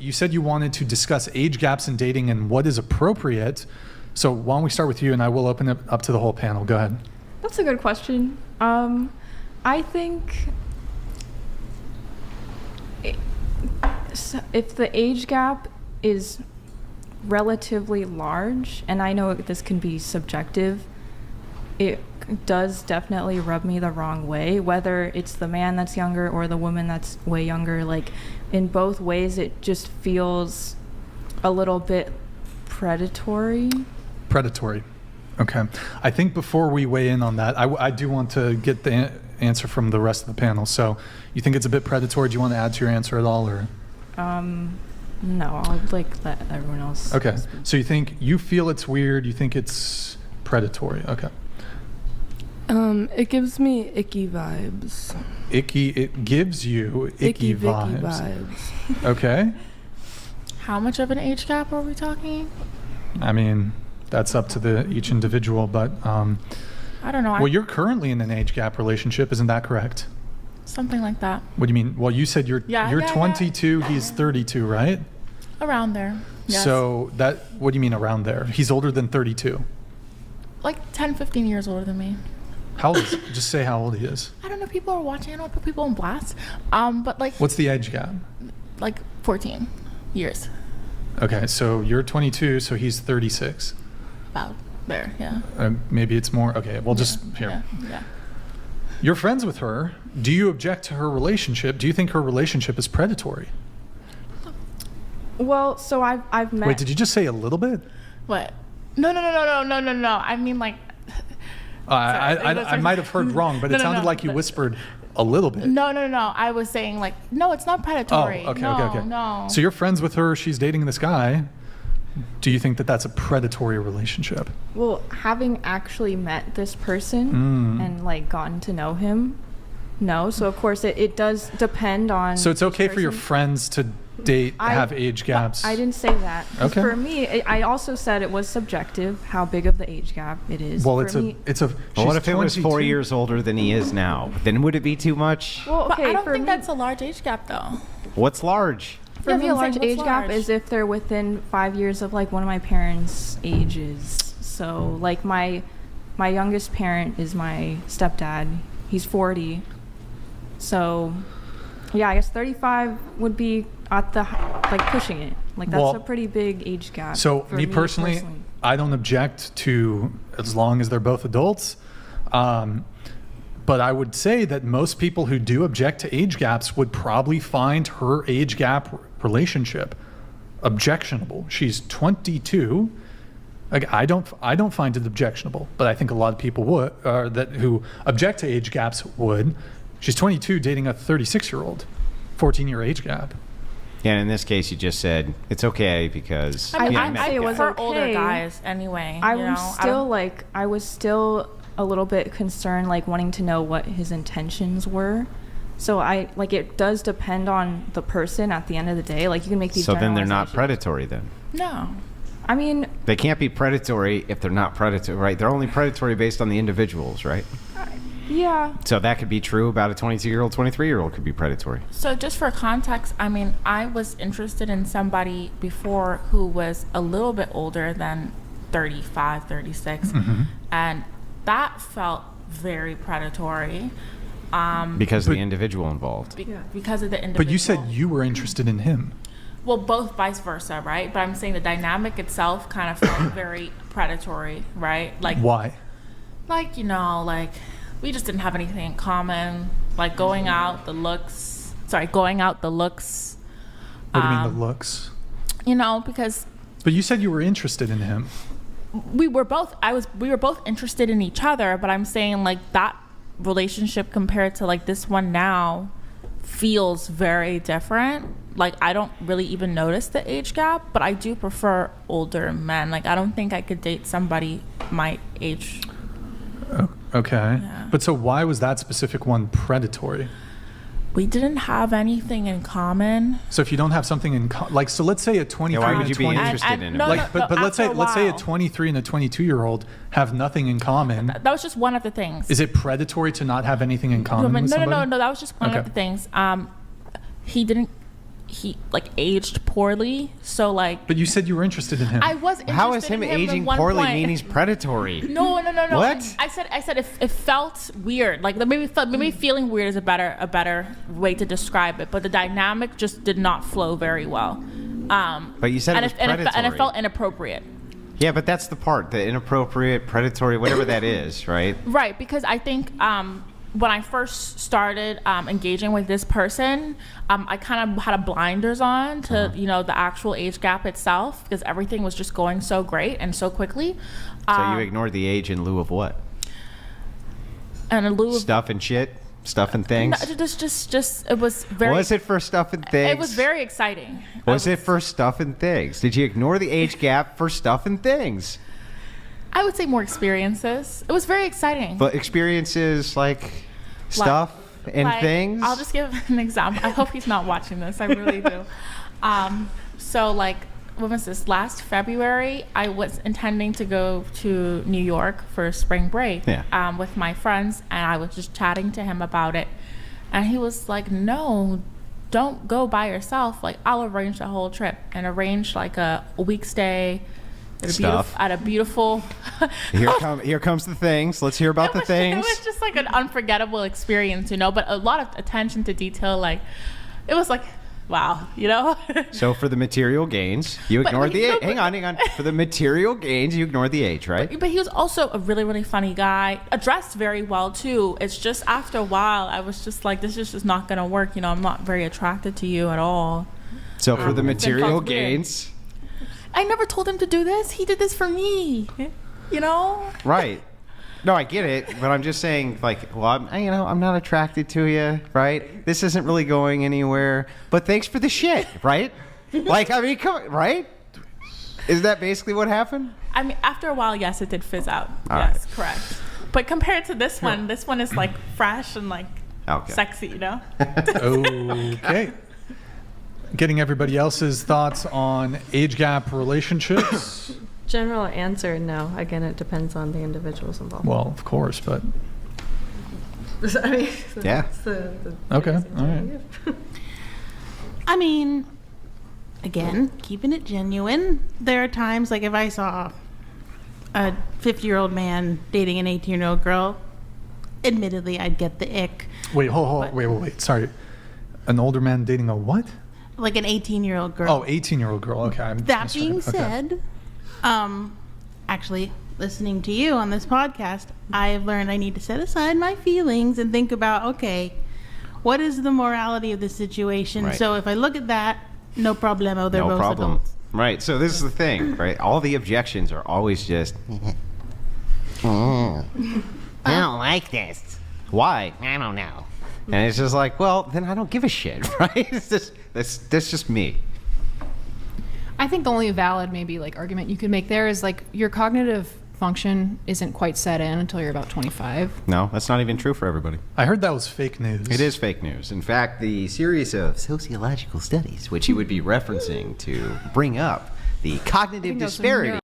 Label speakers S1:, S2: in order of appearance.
S1: you said you wanted to discuss age gaps in dating and what is appropriate. So why don't we start with you, and I will open it up to the whole panel. Go ahead.
S2: That's a good question. I think if the age gap is relatively large, and I know this can be subjective, it does definitely rub me the wrong way, whether it's the man that's younger or the woman that's way younger. Like, in both ways, it just feels a little bit predatory. Okay. I think before we weigh in on that, I do want to get the answer from the rest of the panel. So you think it's a bit predatory? Do you want to add to your answer at all, or? No, I'll let everyone else.
S1: Okay. So you feel it's weird, you think it's predatory. Okay.
S3: It gives me icky vibes.
S1: It gives you icky vibes. Okay.
S4: How much of an age gap are we talking?
S1: I mean, that's up to each individual, but
S4: I don't know.
S1: Well, you're currently in an age gap relationship, isn't that correct?
S4: Something like that.
S1: What do you mean? Well, you said you're 22, he's 32, right?
S4: Around there. Yes.
S1: So what do you mean around there? He's older than 32.
S4: Like 10, 15 years older than me.
S1: How old is he? Just say how old he is.
S4: I don't know. People are watching. I don't put people on blast. But like.
S1: What's the age gap?
S4: Like 14 years.
S1: Okay, so you're 22, so he's 36.
S4: About there, yeah.
S1: Maybe it's more. Okay, well, just here.
S4: Yeah.
S1: You're friends with her. Do you object to her relationship? Do you think her relationship is predatory?
S2: Well, so I've met.
S1: Wait, did you just say a little bit?
S4: What? No. I mean, like.
S1: I might have heard wrong, but it sounded like you whispered a little bit.
S4: No. I was saying, like, no, it's not predatory.
S1: Oh, okay.
S4: No.
S1: So you're friends with her. She's dating this guy. Do you think that that's a predatory relationship?
S2: Well, having actually met this person and like gotten to know him, no. So of course it does depend on.
S1: So it's okay for your friends to date, have age gaps.
S2: I didn't say that.
S1: Okay.
S2: For me, I also said it was subjective how big of the age gap it is.
S1: Well,
S2: it's a.
S5: Well, what if it was 4 years older than he is now? Then would it be too much?
S2: Well, okay.
S4: But I don't think that's a large age gap, though.
S5: What's large?
S2: For me, a large age gap is if they're within 5 years of like one of my parents' ages. So like my youngest parent is my stepdad. He's 40. So yeah, I guess 35 would be at the like pushing it. Like that's a pretty big age gap.
S1: So me personally, I don't object to as long as they're both adults. But I would say that most people who do object to age gaps would probably find her age gap relationship objectionable. She's 22. Like I don't find it objectionable, but I think a lot of people would who object to age gaps would. She's 22 dating a 36-year-old, 14-year age gap.
S5: Yeah, in this case, you just said it's okay because
S4: I
S2: say it was
S4: prefer
S2: okay.
S4: older guys anyway.
S2: I was still a little bit concerned, like wanting to know what his intentions were. So it does depend on the person at the end of the day. Like you can make these.
S5: So then they're not predatory then.
S4: No.
S2: I mean,
S5: they can't be predatory if they're not predatory, right? They're only predatory based on the individuals, right?
S2: Yeah.
S5: So that could be true about a 22-year-old, 23-year-old could be predatory.
S4: So just for context, I mean, I was interested in somebody before who was a little bit older than 35, 36. Mm-hmm. And that felt very predatory.
S5: Because of the individual involved.
S4: Because of the individual.
S1: But you said you were interested in him.
S4: Well, both vice versa, right? But I'm saying the dynamic itself kind of felt very predatory, right? Like
S1: why?
S4: Like, we just didn't have anything in common. Like going out the looks.
S1: What do you mean the looks?
S4: Because.
S1: But you said you were interested in him.
S4: We were both interested in each other, but I'm saying like that relationship compared to like this one now feels very different. Like I don't really even notice the age gap, but I do prefer older men. Like I don't think I could date somebody my age.
S1: Okay.
S4: Yeah.
S1: But so why was that specific one predatory?
S4: We didn't have anything in common.
S1: So if you don't have something in common, so let's say a 23
S5: why
S1: and
S5: would
S1: a
S5: you
S1: 20
S5: be interested in him?
S1: But let's say a 23 and a 22-year-old have nothing in common.
S4: That was just one of the things.
S1: Is it predatory to not have anything in common with somebody?
S4: No. That was just one of the things. he like aged poorly. So like,
S1: But you said you were interested in him.
S4: I was interested
S5: How is him
S4: in at
S5: aging
S4: one
S5: poorly
S4: point.
S5: mean he's predatory?
S4: No.
S5: What?
S4: I said it felt weird. Like maybe feeling weird is a better way to describe it. But the dynamic just did not flow very well.
S5: But you said it was predatory.
S4: And it felt inappropriate.
S5: Yeah, but that's the part, the inappropriate, predatory, whatever that is, right?
S4: Right, because I think when I first started engaging with this person, I kind of had a blinders on to the actual age gap itself, because everything was just going so great and so quickly.
S5: So you ignored the age in lieu of what?
S4: And in lieu of
S5: Stuff and shit? Stuff and things?
S4: no, just it was very.
S5: Was it for stuff and things?
S4: It was very exciting.
S5: Was it for stuff and things? Did you ignore the age gap for stuff and things?
S4: I would say more experiences. It was very exciting.
S5: But experiences like stuff and
S4: Like,
S5: things?
S4: I'll just give an example. I hope he's not watching this. I really do. So like, when was this? Last February, I was intending to go to New York for spring break with my friends, and I was just chatting to him about it. And he was like, no, don't go by yourself. Like, I'll arrange the whole trip, and arrange like a week stay at a beautiful
S5: Here comes the things. Let's hear about the things.
S4: It was just like an unforgettable experience, but a lot of attention to detail. Like, it was like, wow,
S5: So for the material gains, you ignored the age. Hang on. For the material gains, you ignored the age, right?
S4: But he was also a really, really funny guy, dressed very well too. It's just after a while, I was just like, this is just not gonna work. I'm not very attracted to you at all.
S5: So for the material
S4: felt weird.
S5: gains,
S4: I never told him to do this. He did this for me.
S5: right? No, I get it, but I'm just saying, like, well, I'm not attracted to you, right? This isn't really going anywhere. But thanks for the shit, right? Like, I mean, right? Is that basically what happened?
S4: I mean, after a while, yes, it did fizz out.
S5: All
S4: Yes, correct. But compared to this one is like fresh and like sexy,
S1: Okay. Getting everybody else's thoughts on age gap relationships.
S6: General answer, no. Again, it depends on the individuals involved.
S1: Well, of course, but
S6: I mean,
S5: Yeah.
S6: that's the
S1: okay,
S6: biggest
S1: all right.
S6: answer I give.
S7: I mean, again, keeping it genuine. There are times, like if I saw a 50-year-old man dating an 18-year-old girl, admittedly, I'd get the ick.
S1: Wait, wait. Sorry. An older man dating a what?
S7: Like an 18-year-old girl.
S1: Oh, 18-year-old girl. Okay.
S7: That being said, actually, listening to you on this podcast, I have learned I need to set aside my feelings and think about, okay, what is the morality of the situation?
S5: Right.
S7: So if I look at that, no problemo, they're
S5: No
S7: both
S5: problem.
S7: adults.
S5: Right. So this is the thing, right? All the objections are always just, I don't like this. Why? I don't know. And it's just like, well, then I don't give a shit, right? That's just me.
S8: I think the only valid maybe like argument you could make there is like your cognitive function isn't quite set in until you're about 25.
S5: No, that's not even true for everybody.
S1: I heard that was fake news.
S5: It is fake news. In fact, the series of sociological studies, which you would be referencing to bring up the cognitive disparity